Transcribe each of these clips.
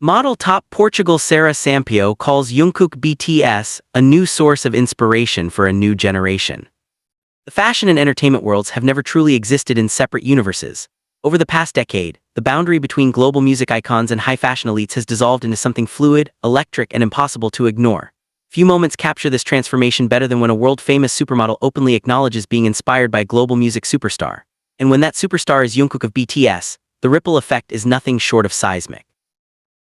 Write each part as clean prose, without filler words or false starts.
Model top Portugal Sara Sampaio calls Jungkook BTS a new source of inspiration for a new generation. The fashion and entertainment worlds have never truly existed in separate universes. Over the past decade, the boundary between global music icons and high-fashion elites has dissolved into something fluid, electric, and impossible to ignore. Few moments capture this transformation better than when a world-famous supermodel openly acknowledges being inspired by a global music superstar. And when that superstar is Jungkook of BTS, the ripple effect is nothing short of seismic.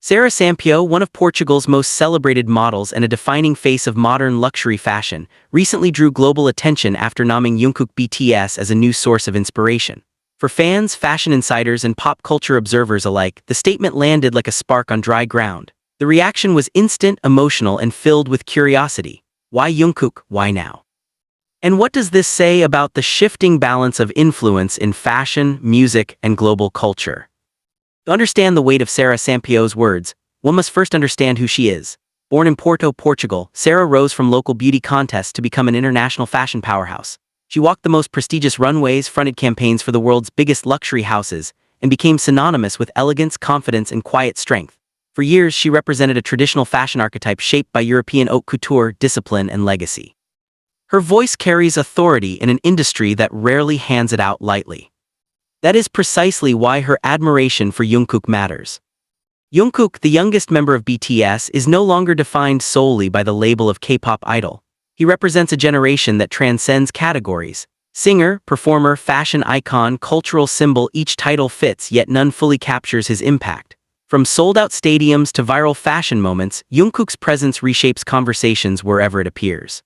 Sara Sampaio, one of Portugal's most celebrated models and a defining face of modern luxury fashion, recently drew global attention after naming Jungkook BTS as a new source of inspiration. For fans, fashion insiders, and pop culture observers alike, the statement landed like a spark on dry ground. The reaction was instant, emotional, and filled with curiosity. Why Jungkook? Why now? And what does this say about the shifting balance of influence in fashion, music, and global culture? To understand the weight of Sara Sampaio's words, one must first understand who she is. Born in Porto, Portugal, Sara rose from local beauty contests to become an international fashion powerhouse. She walked the most prestigious runways, fronted campaigns for the world's biggest luxury houses, and became synonymous with elegance, confidence, and quiet strength. For years, she represented a traditional fashion archetype shaped by European haute couture, discipline, and legacy. Her voice carries authority in an industry that rarely hands it out lightly. That is precisely why her admiration for Jungkook matters. Jungkook, the youngest member of BTS, is no longer defined solely by the label of K-pop idol. He represents a generation that transcends categories. Singer, performer, fashion icon, cultural symbol, each title fits, yet none fully captures his impact. From sold-out stadiums to viral fashion moments, Jungkook's presence reshapes conversations wherever it appears.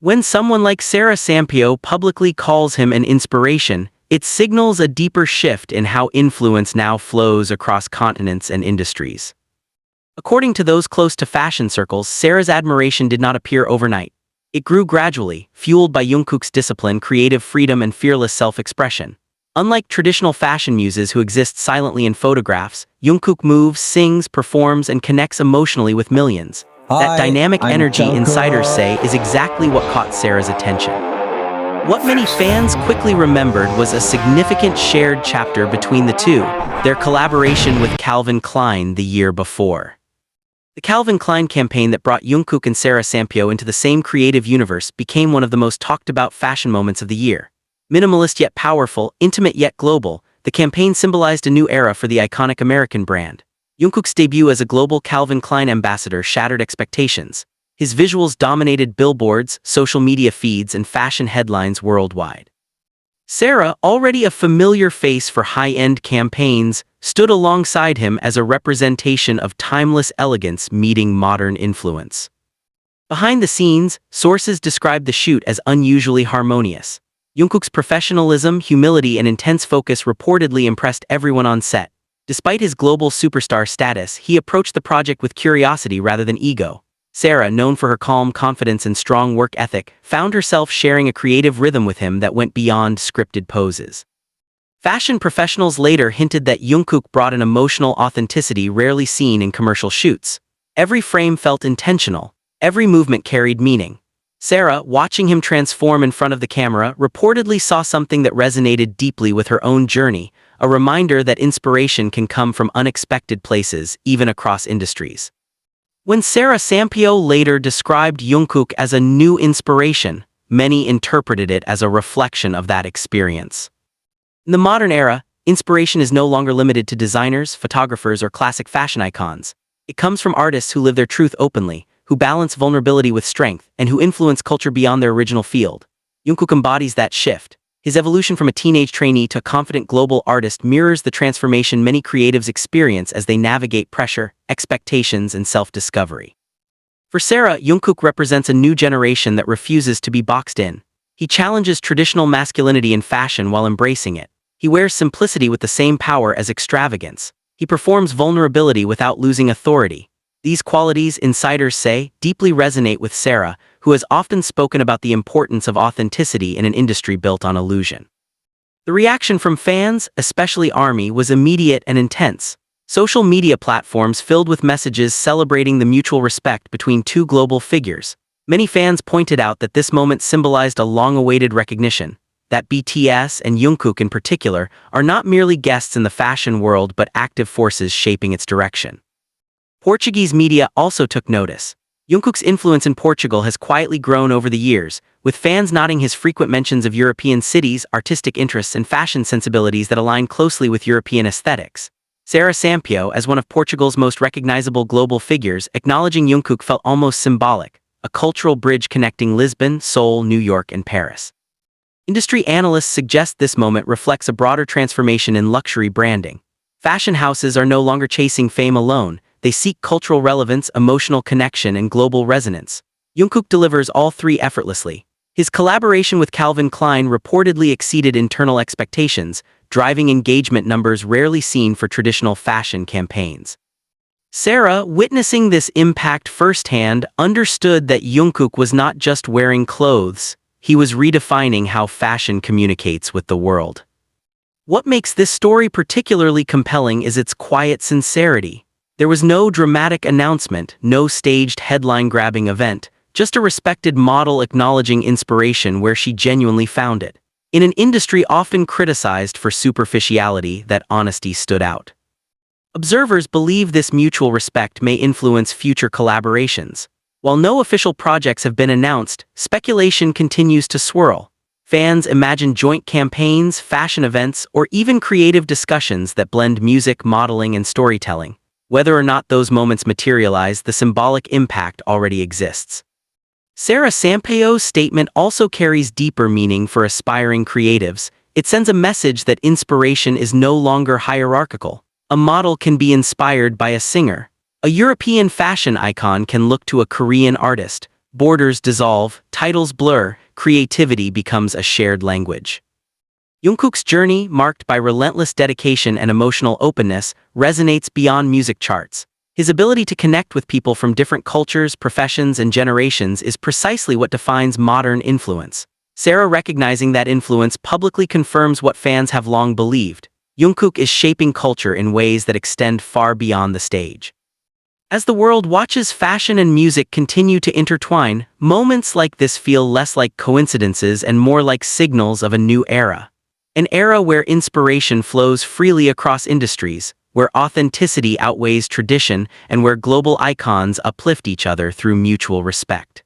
When someone like Sara Sampaio publicly calls him an inspiration, it signals a deeper shift in how influence now flows across continents and industries. According to those close to fashion circles, Sara's admiration did not appear overnight. It grew gradually, fueled by Jungkook's discipline, creative freedom, and fearless self-expression. Unlike traditional fashion muses who exist silently in photographs, Jungkook moves, sings, performs, and connects emotionally with millions. That dynamic energy, insiders say, is exactly what caught Sara's attention. What many fans quickly remembered was a significant shared chapter between the two, their collaboration with Calvin Klein the year before. The Calvin Klein campaign that brought Jungkook and Sara Sampaio into the same creative universe became one of the most talked-about fashion moments of the year. Minimalist yet powerful, intimate yet global, the campaign symbolized a new era for the iconic American brand. Jungkook's debut as a global Calvin Klein ambassador shattered expectations. His visuals dominated billboards, social media feeds, and fashion headlines worldwide. Sara, already a familiar face for high-end campaigns, stood alongside him as a representation of timeless elegance meeting modern influence. Behind the scenes, sources described the shoot as unusually harmonious. Jungkook's professionalism, humility, and intense focus reportedly impressed everyone on set. Despite his global superstar status, he approached the project with curiosity rather than ego. Sara, known for her calm confidence and strong work ethic, found herself sharing a creative rhythm with him that went beyond scripted poses. Fashion professionals later hinted that Jungkook brought an emotional authenticity rarely seen in commercial shoots. Every frame felt intentional, every movement carried meaning. Sara, watching him transform in front of the camera, reportedly saw something that resonated deeply with her own journey, a reminder that inspiration can come from unexpected places, even across industries. When Sara Sampaio later described Jungkook as a new inspiration, many interpreted it as a reflection of that experience. In the modern era, inspiration is no longer limited to designers, photographers, or classic fashion icons. It comes from artists who live their truth openly, who balance vulnerability with strength, and who influence culture beyond their original field. Jungkook embodies that shift. His evolution from a teenage trainee to a confident global artist mirrors the transformation many creatives experience as they navigate pressure, expectations, and self-discovery. For Sara, Jungkook represents a new generation that refuses to be boxed in. He challenges traditional masculinity in fashion while embracing it. He wears simplicity with the same power as extravagance. He performs vulnerability without losing authority. These qualities, insiders say, deeply resonate with Sara, who has often spoken about the importance of authenticity in an industry built on illusion. The reaction from fans, especially ARMY, was immediate and intense. Social media platforms filled with messages celebrating the mutual respect between two global figures. Many fans pointed out that this moment symbolized a long-awaited recognition, that BTS and Jungkook in particular are not merely guests in the fashion world but active forces shaping its direction. Portuguese media also took notice. Jungkook's influence in Portugal has quietly grown over the years, with fans noting his frequent mentions of European cities, artistic interests, and fashion sensibilities that align closely with European aesthetics. Sara Sampaio, as one of Portugal's most recognizable global figures, acknowledging Jungkook felt almost symbolic, a cultural bridge connecting Lisbon, Seoul, New York, and Paris. Industry analysts suggest this moment reflects a broader transformation in luxury branding. Fashion houses are no longer chasing fame alone, they seek cultural relevance, emotional connection, and global resonance. Jungkook delivers all three effortlessly. His collaboration with Calvin Klein reportedly exceeded internal expectations, driving engagement numbers rarely seen for traditional fashion campaigns. Sara, witnessing this impact firsthand, understood that Jungkook was not just wearing clothes, he was redefining how fashion communicates with the world. What makes this story particularly compelling is its quiet sincerity. There was no dramatic announcement, no staged headline-grabbing event, just a respected model acknowledging inspiration where she genuinely found it. In an industry often criticized for superficiality, that honesty stood out. Observers believe this mutual respect may influence future collaborations. While no official projects have been announced, speculation continues to swirl. Fans imagine joint campaigns, fashion events, or even creative discussions that blend music, modeling, and storytelling. Whether or not those moments materialize, the symbolic impact already exists. Sara Sampaio's statement also carries deeper meaning for aspiring creatives. It sends a message that inspiration is no longer hierarchical. A model can be inspired by a singer. A European fashion icon can look to a Korean artist. Borders dissolve, titles blur, creativity becomes a shared language. Jungkook's journey, marked by relentless dedication and emotional openness, resonates beyond music charts. His ability to connect with people from different cultures, professions, and generations is precisely what defines modern influence. Sara, recognizing that influence, publicly confirms what fans have long believed. Jungkook is shaping culture in ways that extend far beyond the stage. As the world watches fashion and music continue to intertwine, moments like this feel less like coincidences and more like signals of a new era. An era where inspiration flows freely across industries, where authenticity outweighs tradition, and where global icons uplift each other through mutual respect.